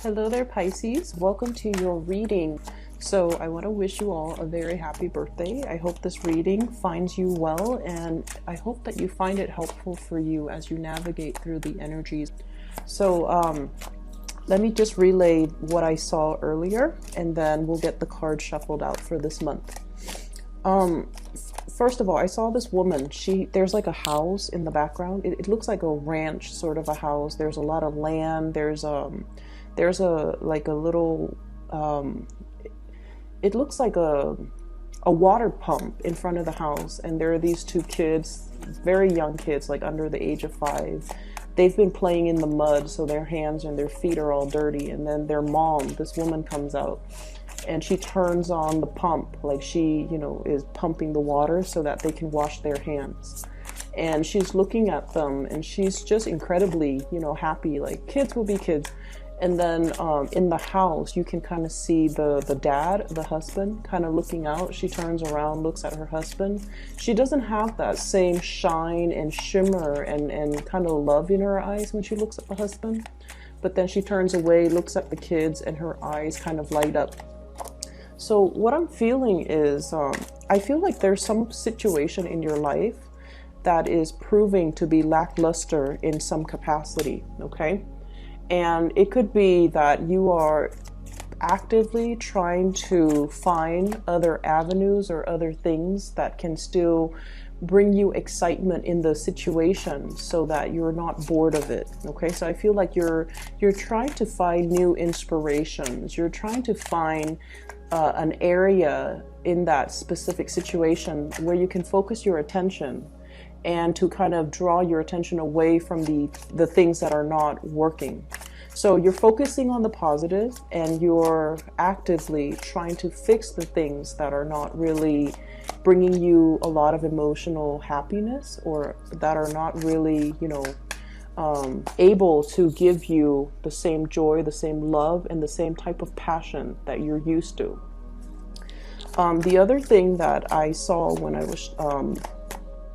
Hello there, Pisces. Welcome to your reading. So I want to wish you all a very happy birthday. I hope this reading finds you well, and I hope that you find it helpful for you as you navigate through the energies. So let me just relay what I saw earlier, and then we'll get the card shuffled out for this month. First of all, I saw this woman. There's like a house in the background. It looks like a ranch sort of a house. There's a lot of land. There's a like a little it looks like a water pump in front of the house, and there are these two kids, very young kids, like under the age of 5. They've been playing in the mud, so their hands and their feet are all dirty. And then their mom, this woman, comes out and she turns on the pump, like she, is pumping the water so that they can wash their hands. And she's looking at them, and she's just incredibly, happy. Like, kids will be kids. And then in the house, you can kind of see the dad, the husband, kind of looking out. She turns around, looks at her husband. She doesn't have that same shine and shimmer and kind of love in her eyes when she looks at the husband. But then she turns away, looks at the kids, and her eyes kind of light up. So what I'm feeling is, I feel like there's some situation in your life that is proving to be lackluster in some capacity, okay? And it could be that you are actively trying to find other avenues or other things that can still bring you excitement in the situation so that you're not bored of it. Okay, so I feel like you're trying to find new inspirations. You're trying to find an area in that specific situation where you can focus your attention and to kind of draw your attention away from the things that are not working. So you're focusing on the positive, and you're actively trying to fix the things that are not really bringing you a lot of emotional happiness, or that are not really, able to give you the same joy, the same love, and the same type of passion that you're used to. The other thing that I saw when I was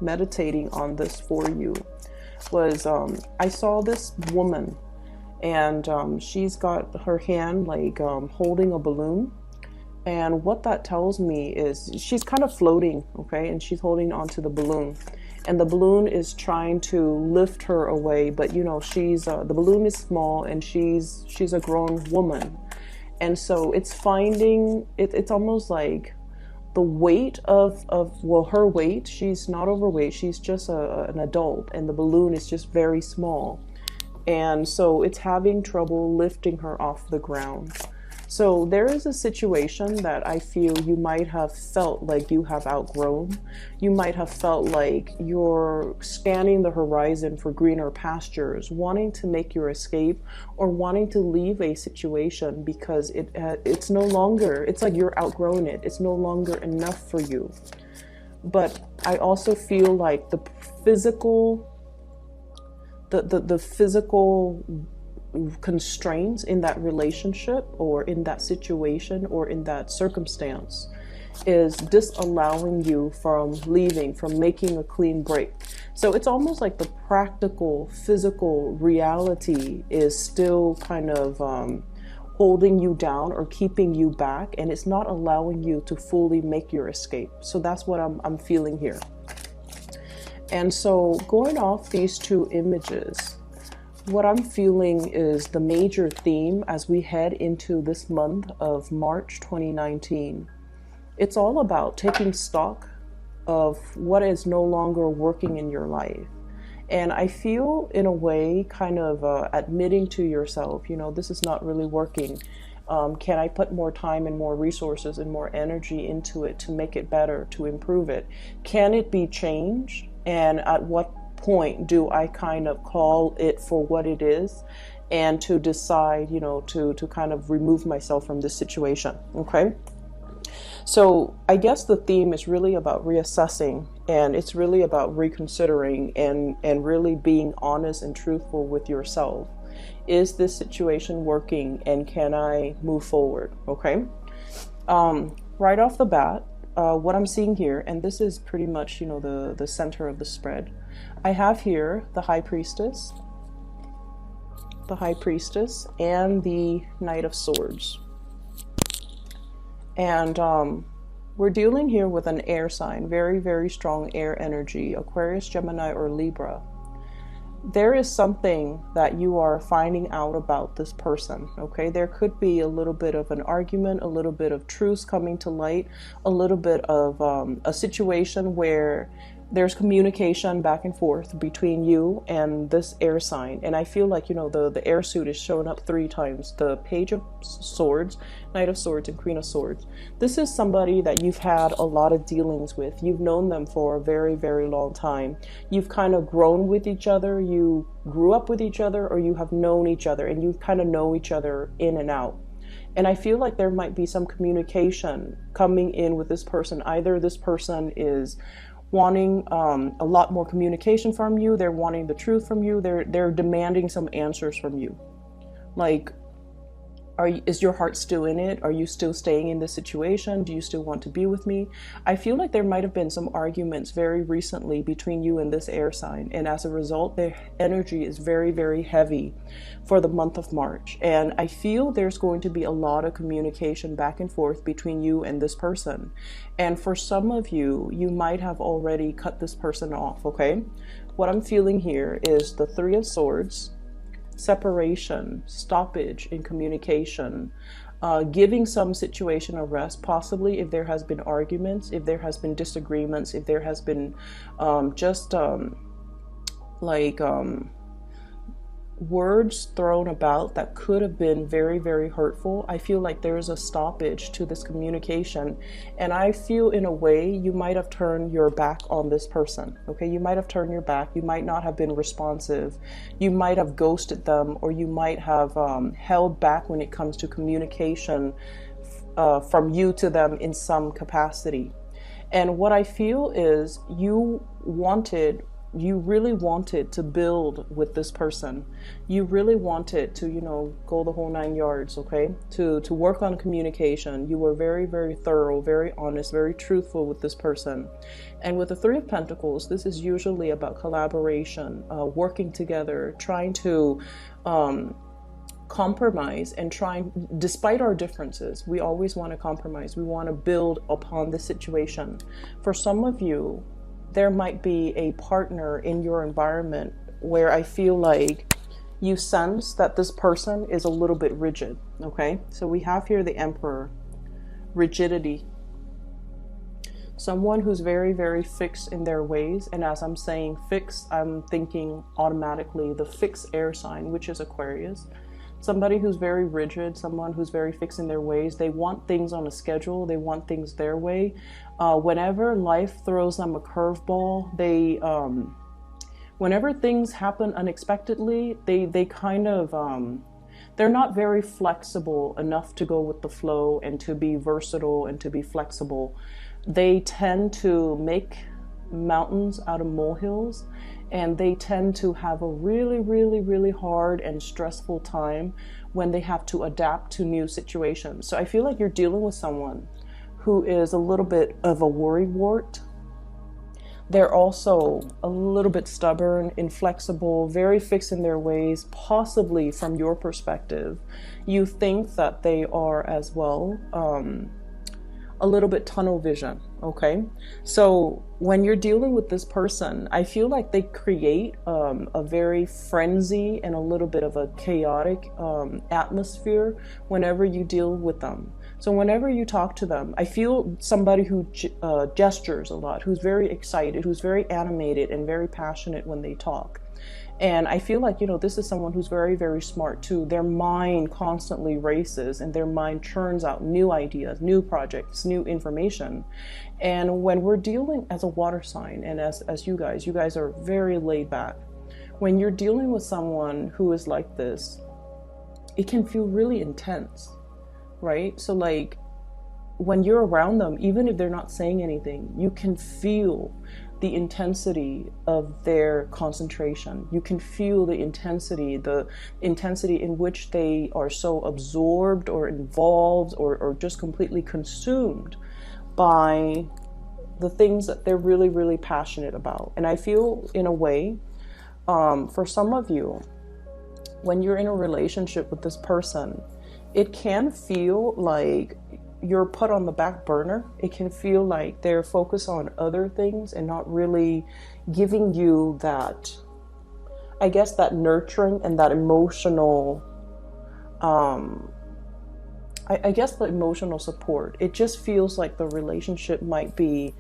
meditating on this for you was I saw this woman, and she's got her hand like holding a balloon, and what that tells me is she's kind of floating, okay, and she's holding onto the balloon, and the balloon is trying to lift her away, but she's the balloon is small, and she's a grown woman, and so it's finding it's almost like the weight of her weight. She's not overweight, she's just an adult, and the balloon is just very small, and so it's having trouble lifting her off the ground. So there is a situation that I feel you might have felt like you have outgrown. You might have felt like you're scanning the horizon for greener pastures, wanting to make your escape, or wanting to leave a situation because it's no longer, it's like you're outgrown it. It's no longer enough for you. But I also feel like the physical constraints in that relationship, or in that situation, or in that circumstance is disallowing you from leaving, from making a clean break. So it's almost like the practical, physical reality is still kind of holding you down or keeping you back, and it's not allowing you to fully make your escape. So that's what I'm feeling here. And so going off these two images, what I'm feeling is the major theme as we head into this month of March 2019. It's all about taking stock of what is no longer working in your life. And I feel, in a way, kind of admitting to yourself, this is not really working. Can I put more time and more resources and more energy into it to make it better, to improve it? Can it be changed? And at what point do I kind of call it for what it is, and to decide, to kind of remove myself from this situation, okay? So I guess the theme is really about reassessing, and it's really about reconsidering and really being honest and truthful with yourself. Is this situation working, and can I move forward, okay? Right off the bat, what I'm seeing here, and this is pretty much, the center of the spread, I have here the High Priestess, the High Priestess, and the Knight of Swords. And we're dealing here with an air sign, very, very strong air energy, Aquarius, Gemini, or Libra. There is something that you are finding out about this person, okay? There could be a little bit of an argument, a little bit of truths coming to light, a little bit of a situation where there's communication back and forth between you and this air sign. And I feel like, you know, the air suit is showing up 3 times. The Page of Swords, Knight of Swords, and Queen of Swords. This is somebody that you've had a lot of dealings with. You've known them for a very, very long time. You've kind of grown with each other. You grew up with each other, or you have known each other, and you kind of know each other in and out. And I feel like there might be some communication coming in with this person. Either this person is wanting a lot more communication from you, they're wanting the truth from you, they're demanding some answers from you. Like, is your heart still in it? Are you still staying in this situation? Do you still want to be with me? I feel like there might have been some arguments very recently between you and this air sign, and as a result, their energy is very, very heavy for the month of March. And I feel there's going to be a lot of communication back and forth between you and this person. And for some of you, you might have already cut this person off, okay? What I'm feeling here is the 3 of Swords, separation, stoppage in communication, giving some situation a rest, possibly if there has been arguments, if there has been disagreements, if there has been words thrown about that could have been very, very hurtful. I feel like there is a stoppage to this communication, and I feel in a way you might have turned your back on this person, okay? You might have turned your back. You might not have been responsive. You might have ghosted them, or you might have held back when it comes to communication from you to them in some capacity. And what I feel is you really wanted to build with this person. You really wanted to, you know, go the whole 9 yards, okay? To work on communication. You were very, very thorough, very honest, very truthful with this person. And with the 3 of Pentacles, this is usually about collaboration, working together, trying to compromise and trying, despite our differences, we always want to compromise. We want to build upon the situation. For some of you, there might be a partner in your environment where I feel like you sense that this person is a little bit rigid, okay? So we have here the Emperor, rigidity. Someone who's very, very fixed in their ways. And as I'm saying fixed, I'm thinking automatically the fixed air sign, which is Aquarius. Somebody who's very rigid, someone who's very fixed in their ways. They want things on a schedule. They want things their way. Whenever life throws them a curveball, whenever things happen unexpectedly, they kind of, they're not very flexible enough to go with the flow and to be versatile and to be flexible. They tend to make mountains out of molehills, and they tend to have a really, really, really hard and stressful time when they have to adapt to new situations. So I feel like you're dealing with someone who is a little bit of a worrywart. They're also a little bit stubborn, inflexible, very fixed in their ways. Possibly from your perspective, you think that they are as well a little bit tunnel vision, okay? So when you're dealing with this person, I feel like they create a very frenzy and a little bit of a chaotic atmosphere whenever you deal with them. So whenever you talk to them, I feel somebody who gestures a lot, who's very excited, who's very animated and very passionate when they talk. And I feel like, you know, this is someone who's very, very smart too. Their mind constantly races and their mind churns out new ideas, new projects, new information. And when we're dealing as a water sign and as you guys are very laid back. When you're dealing with someone who is like this, it can feel really intense, right? So like when you're around them, even if they're not saying anything, you can feel the intensity of their concentration. You can feel the intensity in which they are so absorbed or involved or just completely consumed by the things that they're really, really passionate about. And I feel in a way, for some of you, when you're in a relationship with this person, it can feel like you're put on the back burner. It can feel like they're focused on other things and not really giving you that, I guess, that nurturing and that emotional, I guess the emotional support. It just feels like the relationship might be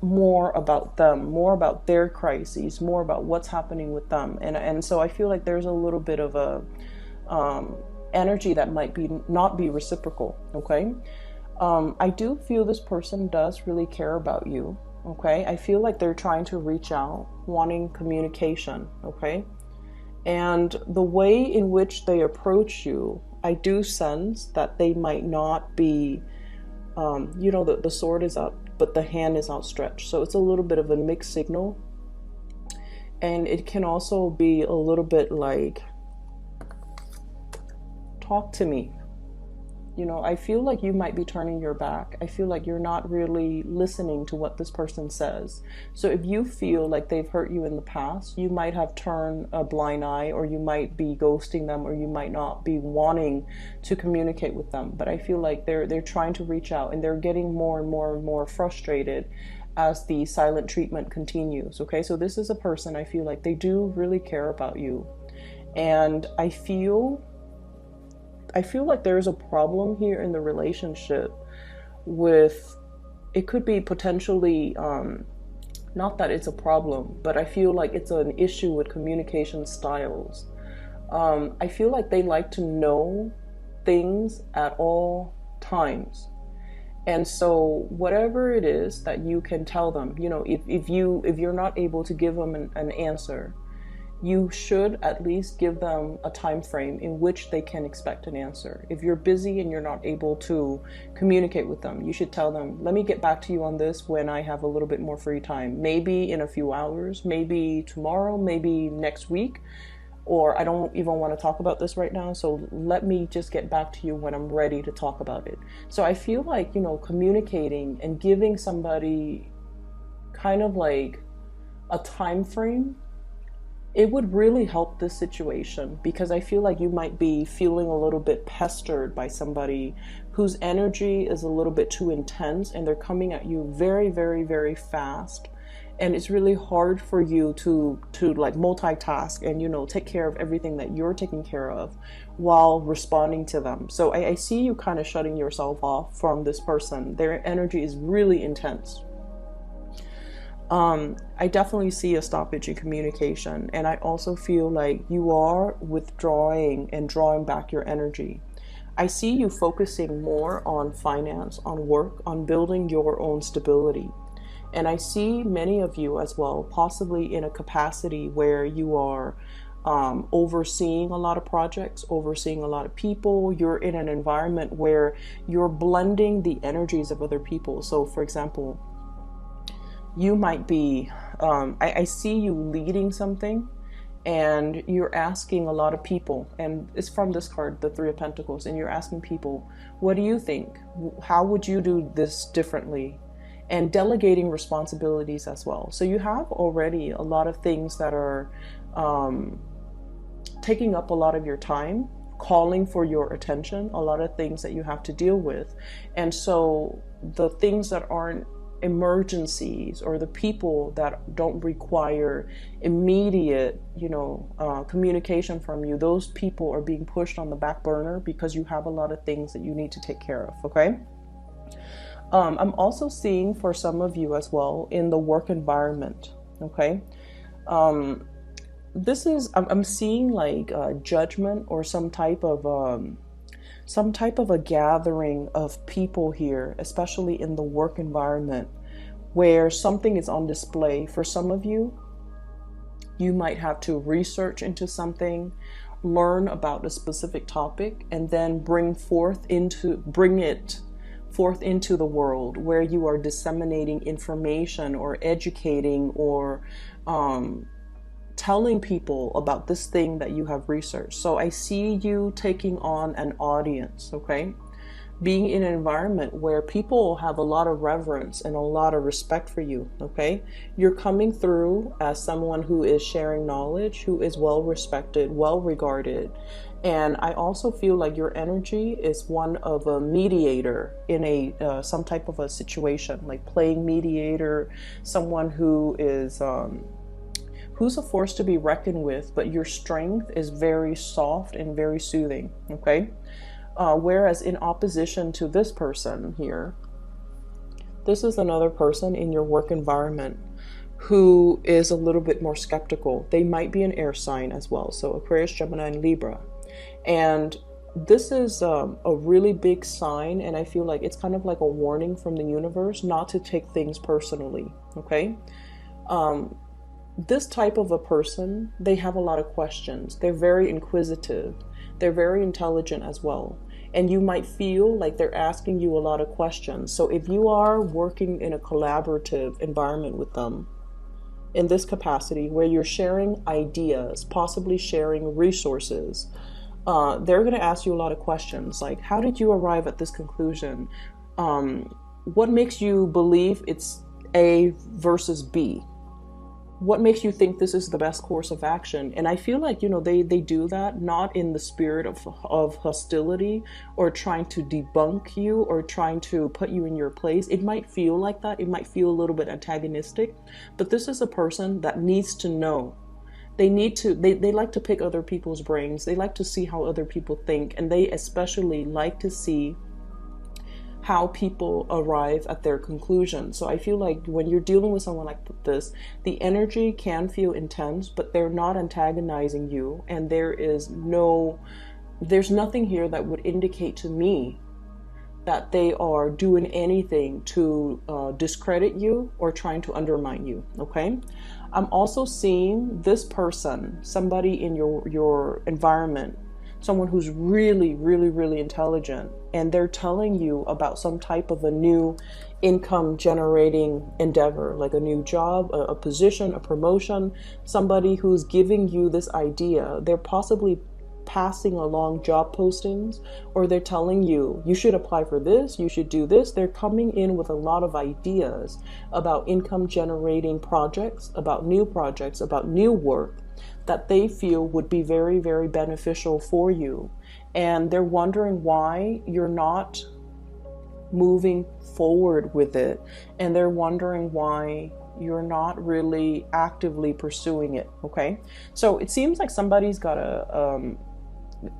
more about them, more about their crises, more about what's happening with them. And so I feel like there's a little bit of a energy that might be not be reciprocal, okay? I do feel this person does really care about you, okay? I feel like they're trying to reach out, wanting communication, okay? And the way in which they approach you, I do sense that they might not be, the sword is up, but the hand is outstretched. So it's a little bit of a mixed signal. And it can also be a little bit like, talk to me. I feel like you might be turning your back. I feel like you're not really listening to what this person says. So if you feel like they've hurt you in the past, you might have turned a blind eye, or you might be ghosting them, or you might not be wanting to communicate with them. But I feel like they're trying to reach out, and they're getting more and more and more frustrated as the silent treatment continues. Okay, so this is a person, I feel like they do really care about you. And I feel like there's a problem here in the relationship with, it could be potentially, not that it's a problem, but I feel like it's an issue with communication styles. I feel like they like to know things at all times. And so whatever it is that you can tell them, if you're not able to give them an answer, you should at least give them a time frame in which they can expect an answer. If you're busy and you're not able to communicate with them, you should tell them, let me get back to you on this when I have a little bit more free time. Maybe in a few hours, maybe tomorrow, maybe next week, or I don't even want to talk about this right now, so let me just get back to you when I'm ready to talk about it. So I feel like, communicating and giving somebody kind of like a time frame, it would really help this situation, because I feel like you might be feeling a little bit pestered by somebody whose energy is a little bit too intense, and they're coming at you very, very, very fast. And it's really hard for you to like multitask and, take care of everything that you're taking care of while responding to them. So I see you kind of shutting yourself off from this person. Their energy is really intense. I definitely see a stoppage in communication, and I also feel like you are withdrawing and drawing back your energy. I see you focusing more on finance, on work, on building your own stability. And I see many of you as well, possibly in a capacity where you are overseeing a lot of projects, overseeing a lot of people. You're in an environment where you're blending the energies of other people. So for example, you might be, I see you leading something, and you're asking a lot of people, and it's from this card, the Three of Pentacles, and you're asking people, what do you think? How would you do this differently? And delegating responsibilities as well. So you have already a lot of things that are taking up a lot of your time, calling for your attention, a lot of things that you have to deal with. And so the things that aren't emergencies, or the people that don't require immediate communication from you, those people are being pushed on the back burner because you have a lot of things that you need to take care of. Okay, I'm also seeing for some of you as well in the work environment. Okay, I'm seeing like judgment, or some type of a gathering of people here, especially in the work environment, where something is on display. For some of you, you might have to research into something, learn about a specific topic, and then bring it forth into the world, where you are disseminating information or educating or telling people about this thing that you have researched. So I see you taking on an audience, okay? being in an environment where people have a lot of reverence and a lot of respect for you, okay? You're coming through as someone who is sharing knowledge, who is well respected, well regarded. And I also feel like your energy is one of a mediator in a some type of a situation, like playing mediator, someone who is who's a force to be reckoned with, but your strength is very soft and very soothing, okay? Whereas in opposition to this person here, this is another person in your work environment who is a little bit more skeptical. They might be an air sign as well, so Aquarius, Gemini, and Libra. And this is a really big sign, and I feel like it's kind of like a warning from the universe not to take things personally, okay? This type of a person, they have a lot of questions. They're very inquisitive. They're very intelligent as well. And you might feel like they're asking you a lot of questions. So if you are working in a collaborative environment with them, in this capacity where you're sharing ideas, possibly sharing resources, they're going to ask you a lot of questions like, how did you arrive at this conclusion? What makes you believe it's A versus B? What makes you think this is the best course of action? And I feel like, you know, they do that not in the spirit of hostility or trying to debunk you or trying to put you in your place. It might feel like that. It might feel a little bit antagonistic, but this is a person that needs to know. They like to pick other people's brains. They like to see how other people think, and they especially like to see how people arrive at their conclusion. So I feel like when you're dealing with someone like this, the energy can feel intense, but they're not antagonizing you, and there's nothing here that would indicate to me that they are doing anything to discredit you or trying to undermine you, okay? I'm also seeing this person, somebody in your environment, someone who's really, really, really intelligent, and they're telling you about some type of a new income generating endeavor, like a new job, a position, a promotion, somebody who's giving you this idea. They're possibly passing along job postings, or they're telling you, you should apply for this, you should do this. They're coming in with a lot of ideas about income generating projects, about new work that they feel would be very, very beneficial for you. And they're wondering why you're not moving forward with it. And they're wondering why you're not really actively pursuing it, okay? So it seems like somebody's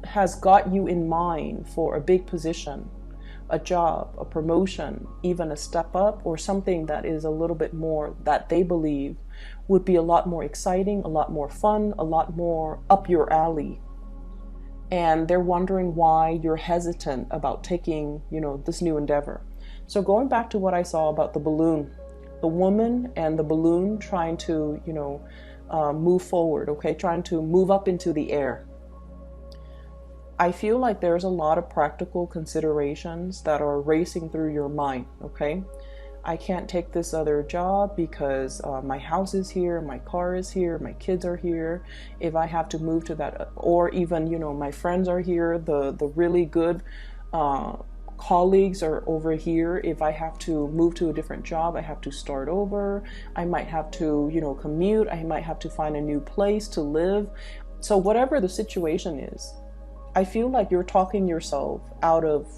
has got you in mind for a big position, a job, a promotion, even a step up, or something that is a little bit more that they believe would be a lot more exciting, a lot more fun, a lot more up your alley. And they're wondering why you're hesitant about taking, you know, this new endeavor. So going back to what I saw about the balloon, the woman and the balloon trying to, you know, move forward, okay, trying to move up into the air. I feel like there's a lot of practical considerations that are racing through your mind, okay? I can't take this other job because my house is here, my car is here, my kids are here. If I have to move to that, or even, you know, my friends are here, the really good colleagues are over here. If I have to move to a different job, I have to start over. I might have to, you know, commute. I might have to find a new place to live. So whatever the situation is, I feel like you're talking yourself out of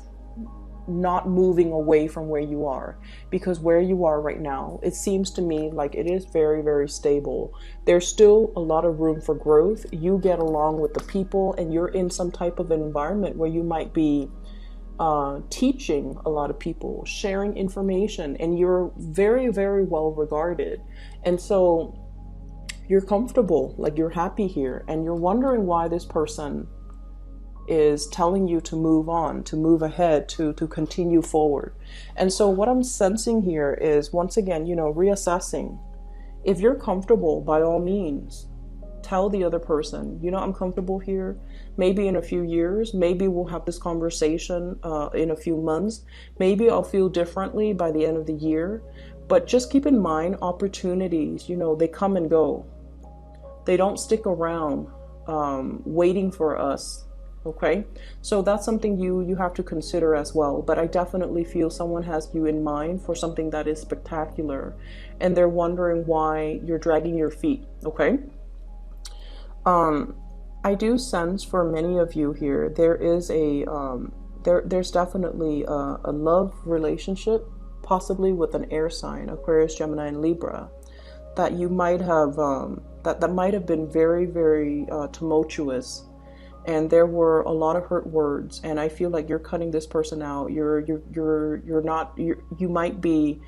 not moving away from where you are, because where you are right now, it seems to me like it is very, very stable. There's still a lot of room for growth. You get along with the people, and you're in some type of environment where you might be teaching a lot of people, sharing information, and you're very, very well regarded. And so you're comfortable, like you're happy here, and you're wondering why this person is telling you to move on, to move ahead, to continue forward. And so what I'm sensing here is, once again, you know, reassessing. If you're comfortable, by all means, tell the other person, you know, I'm comfortable here. Maybe in a few years, maybe we'll have this conversation in a few months. Maybe I'll feel differently by the end of the year. But just keep in mind, opportunities, you know, they come and go. They don't stick around waiting for us. Okay, so that's something you have to consider as well. But I definitely feel someone has you in mind for something that is spectacular, and they're wondering why you're dragging your feet. Okay. I do sense for many of you here there is there's definitely a love relationship, possibly with an air sign, Aquarius, Gemini, and Libra, that you might have that might have been very, very tumultuous, and there were a lot of hurt words, and I feel like you're cutting this person out. You might be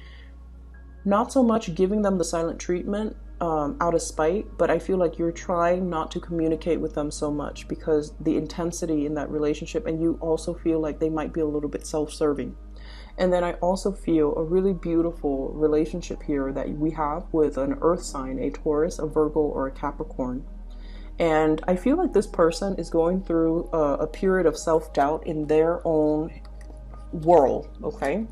not so much giving them the silent treatment out of spite, but I feel like you're trying not to communicate with them so much because the intensity in that relationship, and you also feel like they might be a little bit self-serving. And then I also feel a really beautiful relationship here that we have with an earth sign, a Taurus, a Virgo, or a Capricorn. And I feel like this person is going through a period of self-doubt in their own world, okay?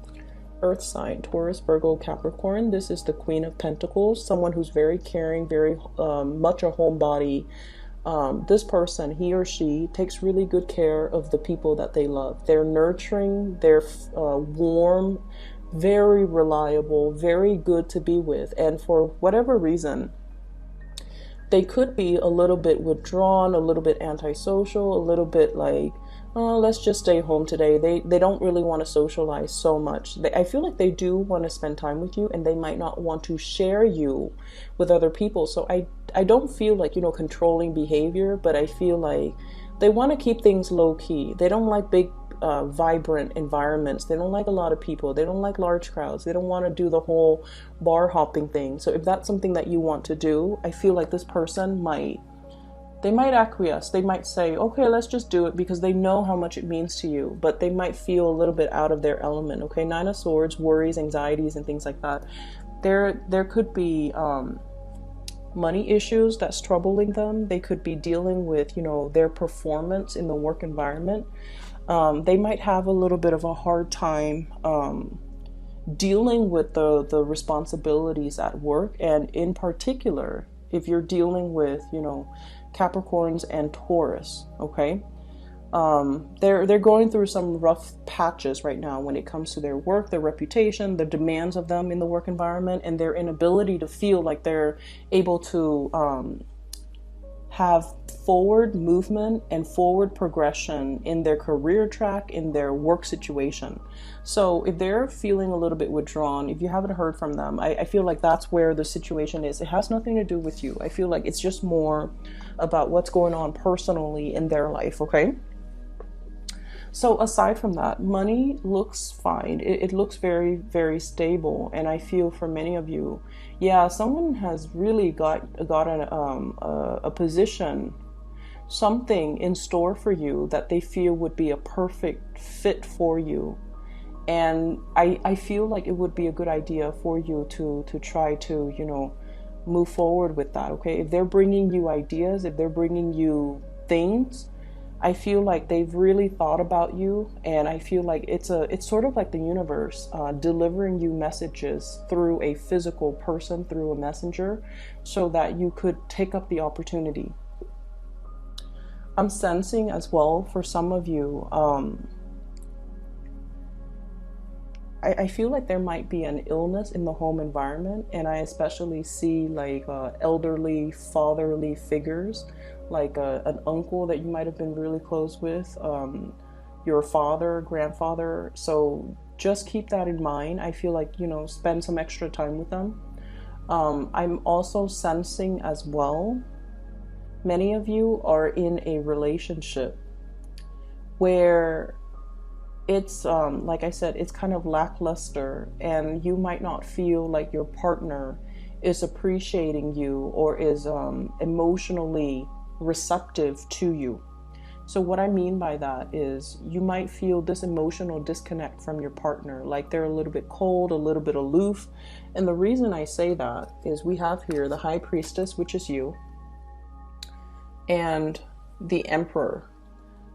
Earth sign, Taurus, Virgo, Capricorn. This is the Queen of Pentacles, someone who's very caring, very much a homebody. This person, he or she, takes really good care of the people that they love. They're nurturing, they're warm, very reliable, very good to be with. And for whatever reason, they could be a little bit withdrawn, a little bit antisocial, a little bit like, oh, let's just stay home today. They don't really want to socialize so much. I feel like they do want to spend time with you, and they might not want to share you with other people. So I don't feel like, controlling behavior, but I feel like they want to keep things low key. They don't like big, vibrant environments. They don't like a lot of people. They don't like large crowds. They don't want to do the whole bar hopping thing. So if that's something that you want to do, I feel like this person might acquiesce. They might say, okay, let's just do it, because they know how much it means to you, but they might feel a little bit out of their element. Okay, Nine of Swords, worries, anxieties, and things like that. There could be money issues that's troubling them. They could be dealing with, their performance in the work environment. They might have a little bit of a hard time dealing with the responsibilities at work, and in particular, if you're dealing with, Capricorns and Taurus, okay? They're going through some rough patches right now when it comes to their work, their reputation, the demands of them in the work environment, and their inability to feel like they're able to have forward movement and forward progression in their career track, in their work situation. So if they're feeling a little bit withdrawn, if you haven't heard from them, I feel like that's where the situation is. It has nothing to do with you. I feel like it's just more about what's going on personally in their life, okay? So aside from that, money looks fine. It looks very, very stable. And I feel for many of you, yeah, someone has really got a position, something in store for you that they feel would be a perfect fit for you. And I feel like it would be a good idea for you to try to, move forward with that, okay? If they're bringing you ideas, if they're bringing you things, I feel like they've really thought about you, and I feel like it's sort of like the universe delivering you messages through a physical person, through a messenger, so that you could take up the opportunity. I'm sensing as well for some of you, I feel like there might be an illness in the home environment, and I especially see like elderly, fatherly figures, like an uncle that you might have been really close with, your father, grandfather. So just keep that in mind. I feel like, spend some extra time with them. I'm also sensing as well, many of you are in a relationship where it's, like I said, it's kind of lackluster, and you might not feel like your partner is appreciating you or is emotionally receptive to you. So what I mean by that is you might feel this emotional disconnect from your partner, like they're a little bit cold, a little bit aloof. And the reason I say that is we have here the High Priestess, which is you, and the Emperor.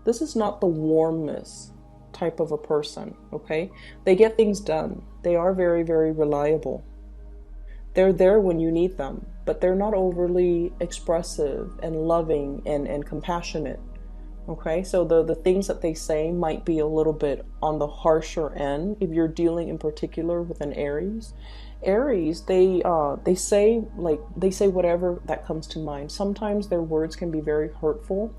This is not the warmest type of a person, okay? They get things done. They are very, very reliable. They're there when you need them, but they're not overly expressive and loving and compassionate, Okay, so the things that they say might be a little bit on the harsher end if you're dealing in particular with an Aries. Aries, they say whatever that comes to mind. Sometimes their words can be very hurtful,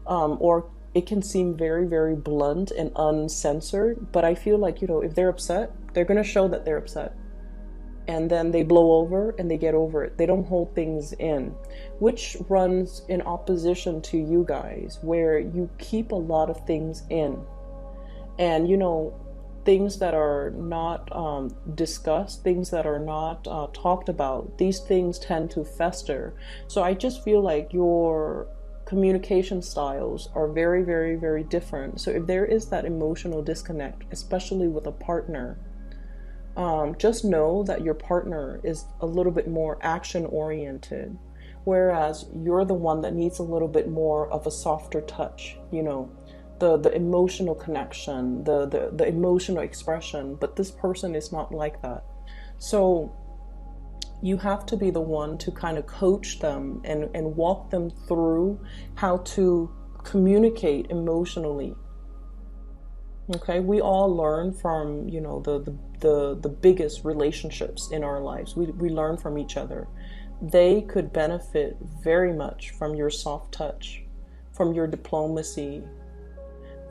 or it can seem very, very blunt and uncensored. But I feel like, if they're upset, they're gonna show that they're upset, and then they blow over and they get over it. They don't hold things in, which runs in opposition to you guys, where you keep a lot of things in. And, things that are not discussed, things that are not talked about, these things tend to fester. So I just feel like your communication styles are very, very, very different. So if there is that emotional disconnect, especially with a partner, just know that your partner is a little bit more action oriented, whereas you're the one that needs a little bit more of a softer touch, the emotional connection, the emotional expression. But this person is not like that. So you have to be the one to kind of coach them and walk them through how to communicate emotionally. Okay, we all learn from, the biggest relationships in our lives. We learn from each other. They could benefit very much from your soft touch, from your diplomacy,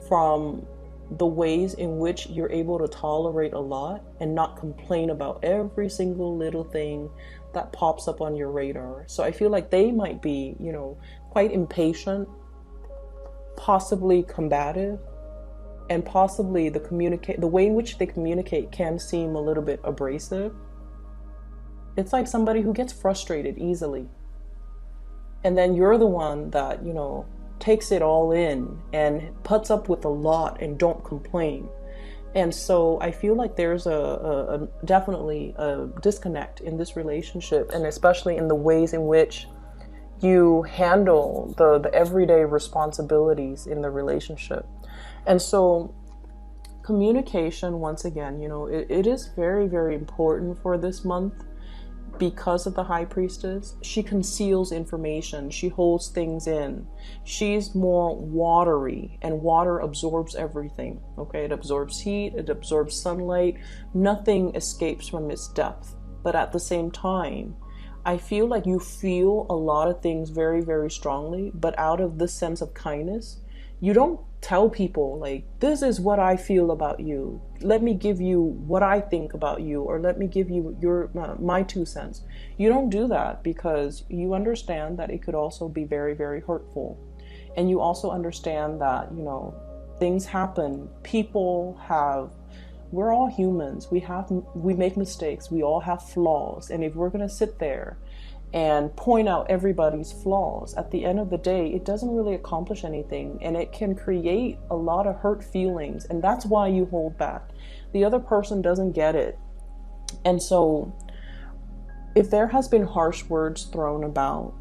from the ways in which you're able to tolerate a lot and not complain about every single little thing that pops up on your radar. So I feel like they might be, quite impatient, possibly combative, and possibly the way in which they communicate can seem a little bit abrasive. It's like somebody who gets frustrated easily. And then you're the one that, takes it all in and puts up with a lot and don't complain. And so I feel like there's definitely a disconnect in this relationship, and especially in the ways in which you handle the everyday responsibilities in the relationship. And so communication, once again, it is very, very important for this month because of the High Priestess. She conceals information. She holds things in. She's more watery, and water absorbs everything. Okay, it absorbs heat, it absorbs sunlight. Nothing escapes from its depth. But at the same time, I feel like you feel a lot of things very, very strongly, but out of this sense of kindness, you don't tell people like, this is what I feel about you. Let me give you what I think about you, or let me give you my 2 cents. You don't do that because you understand that it could also be very, very hurtful. And you also understand that, things happen. We're all humans. We make mistakes. We all have flaws. And if we're going to sit there and point out everybody's flaws, at the end of the day, it doesn't really accomplish anything, and it can create a lot of hurt feelings, and that's why you hold back. The other person doesn't get it. And so if there has been harsh words thrown about,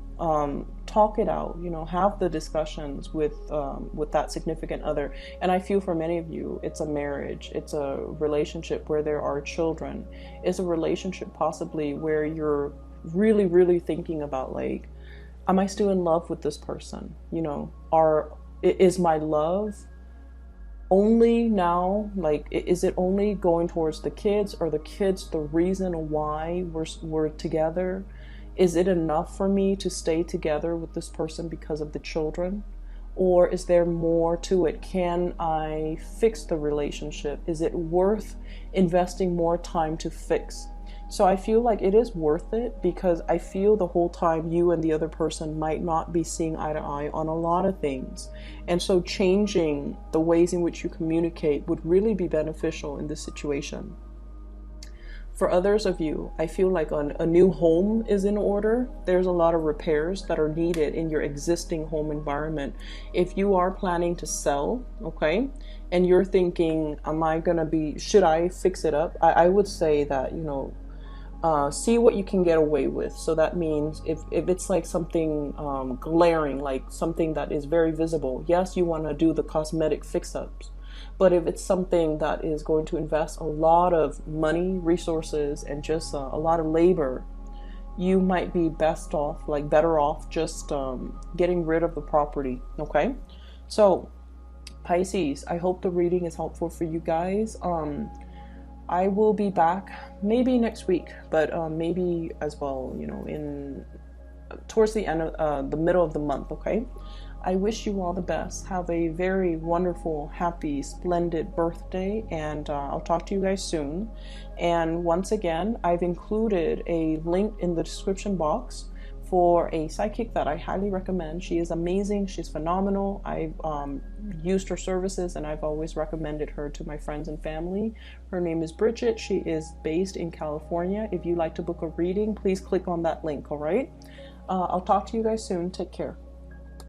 talk it out, have the discussions with that significant other. And I feel for many of you, it's a marriage, it's a relationship where there are children, it's a relationship possibly where you're really, really thinking about, like, am I still in love with this person? Is my love only now, like, is it only going towards the kids, or the kids the reason why we're together? Is it enough for me to stay together with this person because of the children? Or is there more to it? Can I fix the relationship? Is it worth investing more time to fix? So I feel like it is worth it, because I feel the whole time you and the other person might not be seeing eye to eye on a lot of things. And so changing the ways in which you communicate would really be beneficial in this situation. For others of you, I feel like a new home is in order. There's a lot of repairs that are needed in your existing home environment. If you are planning to sell, okay, and you're thinking, should I fix it up? I would say that, see what you can get away with. So that means if it's like something glaring, like something that is very visible, yes, you want to do the cosmetic fix-ups. But if it's something that is going to invest a lot of money, resources, and just a lot of labor, you might be better off just getting rid of the property, okay? So Pisces, I hope the reading is helpful for you guys. I will be back maybe next week, but maybe as well, you know, in towards the end of the middle of the month. Okay. I wish you all the best. Have a very wonderful, happy, splendid birthday, and I'll talk to you guys soon. And once again, I've included a link in the description box for a psychic that I highly recommend. She is amazing. She's phenomenal. I've used her services and I've always recommended her to my friends and family. Her name is Bridget. She is based in California. If you'd like to book a reading, please click on that link, all right? I'll talk to you guys soon. Take care.